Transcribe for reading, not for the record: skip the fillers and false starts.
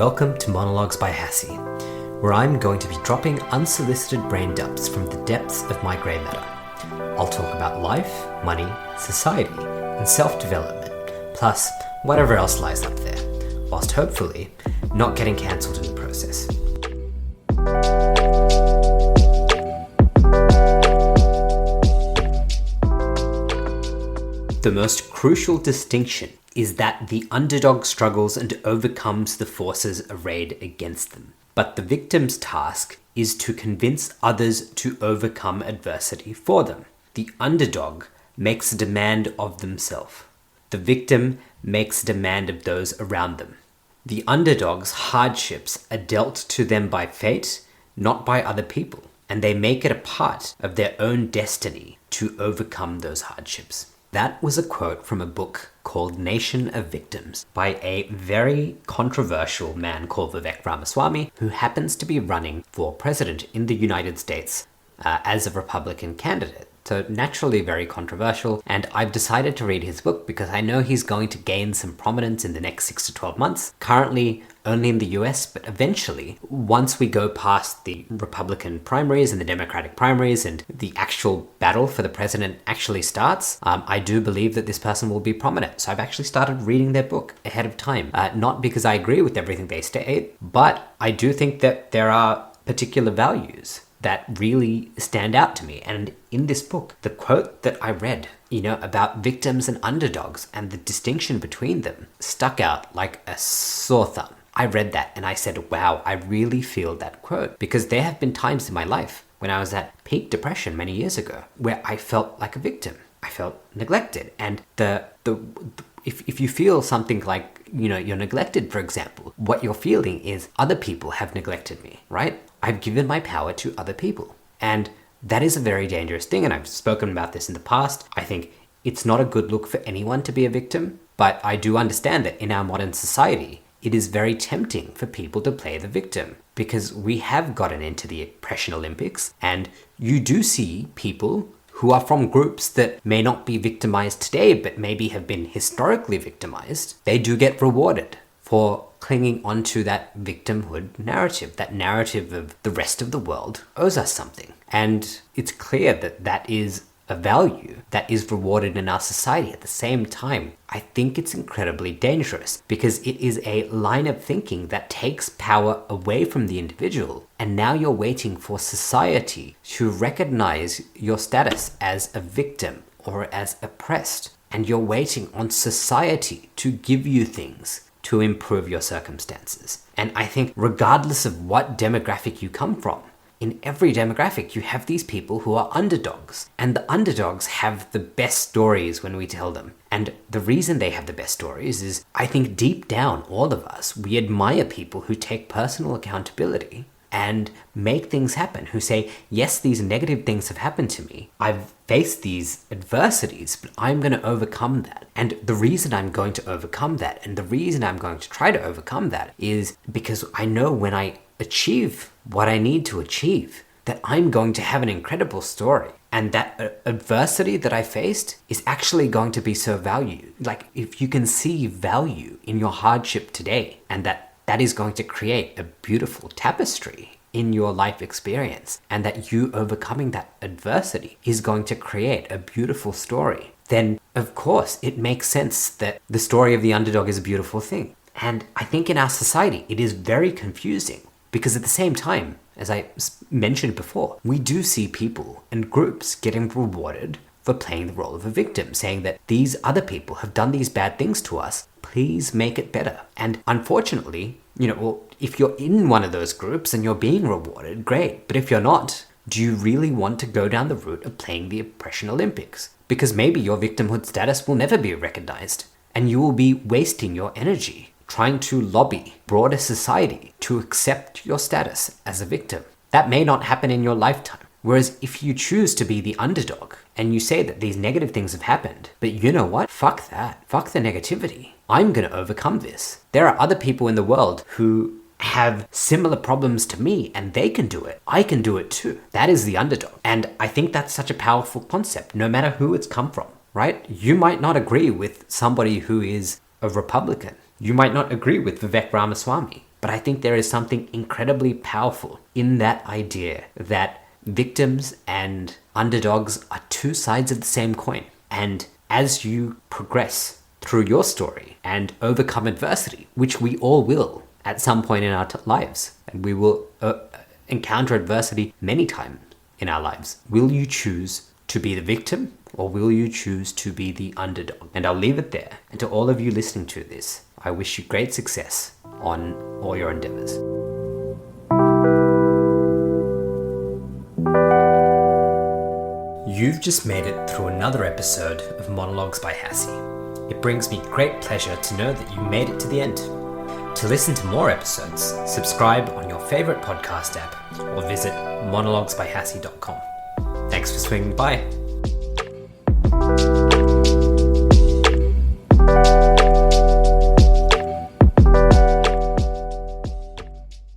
Welcome to Monologues by Hassie, where I'm going to be dropping unsolicited brain dumps from the depths of my grey matter. I'll talk about life, money, society, and self-development, plus whatever else lies up there, whilst hopefully not getting cancelled in the process. The most crucial distinction is that the underdog struggles and overcomes the forces arrayed against them. But the victim's task is to convince others to overcome adversity for them. The underdog makes a demand of themselves. The victim makes a demand of those around them. The underdog's hardships are dealt to them by fate, not by other people, and they make it a part of their own destiny to overcome those hardships. That was a quote from a book called Nation of Victims by a very controversial man called Vivek Ramaswamy, who happens to be running for president in the United States as a Republican candidate. So naturally very controversial, and I've decided to read his book because I know he's going to gain some prominence in the next 6 to 12 months. Currently only in the US, but eventually, once we go past the Republican primaries and the Democratic primaries and the actual battle for the president actually starts, I do believe that this person will be prominent. So I've actually started reading their book ahead of time. Not because I agree with everything they state, but I do think that there are particular values that really stand out to me. And in this book, the quote that I read, about victims and underdogs and the distinction between them stuck out like a sore thumb. I read that and I said, wow, I really feel that quote, because there have been times in my life when I was at peak depression many years ago where I felt like a victim. I felt neglected. And if you feel something like, you're neglected, for example, what you're feeling is other people have neglected me, right? I've given my power to other people. And that is a very dangerous thing. And I've spoken about this in the past. I think it's not a good look for anyone to be a victim, but I do understand that in our modern society, it is very tempting for people to play the victim because we have gotten into the oppression Olympics, and you do see people who are from groups that may not be victimized today, but maybe have been historically victimized. They do get rewarded for clinging onto that victimhood narrative, that narrative of the rest of the world owes us something. And it's clear that that is a value that is rewarded in our society. At the same time, I think it's incredibly dangerous because it is a line of thinking that takes power away from the individual. And now you're waiting for society to recognize your status as a victim or as oppressed. And you're waiting on society to give you things to improve your circumstances. And I think regardless of what demographic you come from, in every demographic, you have these people who are underdogs. And the underdogs have the best stories when we tell them. And the reason they have the best stories is, I think deep down, all of us, we admire people who take personal accountability and make things happen, who say, yes, these negative things have happened to me. I've faced these adversities, but I'm going to overcome that. And the reason I'm going to overcome that, and the reason I'm going to try to overcome that, is because I know when I achieve what I need to achieve, that I'm going to have an incredible story. And that adversity that I faced is actually going to be so valued. Like, if you can see value in your hardship today, and that is going to create a beautiful tapestry in your life experience, and that you overcoming that adversity is going to create a beautiful story, then of course it makes sense that the story of the underdog is a beautiful thing. And I think in our society, it is very confusing because at the same time, as I mentioned before, we do see people and groups getting rewarded for playing the role of a victim, saying that these other people have done these bad things to us, please make it better. And unfortunately, if you're in one of those groups and you're being rewarded, great. But if you're not, do you really want to go down the route of playing the oppression Olympics? Because maybe your victimhood status will never be recognized, and you will be wasting your energy trying to lobby broader society to accept your status as a victim. That may not happen in your lifetime. Whereas if you choose to be the underdog and you say that these negative things have happened, but you know what? Fuck that. Fuck the negativity. I'm going to overcome this. There are other people in the world who have similar problems to me and they can do it. I can do it too. That is the underdog. And I think that's such a powerful concept, no matter who it's come from, right? You might not agree with somebody who is a Republican. You might not agree with Vivek Ramaswamy, but But I think there is something incredibly powerful in that idea that victims and underdogs are two sides of the same coin. And as you progress through your story and overcome adversity, which we all will at some point in our lives, and we will encounter adversity many times in our lives, will you choose to be the victim or will you choose to be the underdog? And I'll leave it there. And to all of you listening to this, I wish you great success on all your endeavors. You've just made it through another episode of Monologues by Hassie. It brings me great pleasure to know that you made it to the end. To listen to more episodes, subscribe on your favorite podcast app or visit monologuesbyhassie.com. Thanks for swinging by.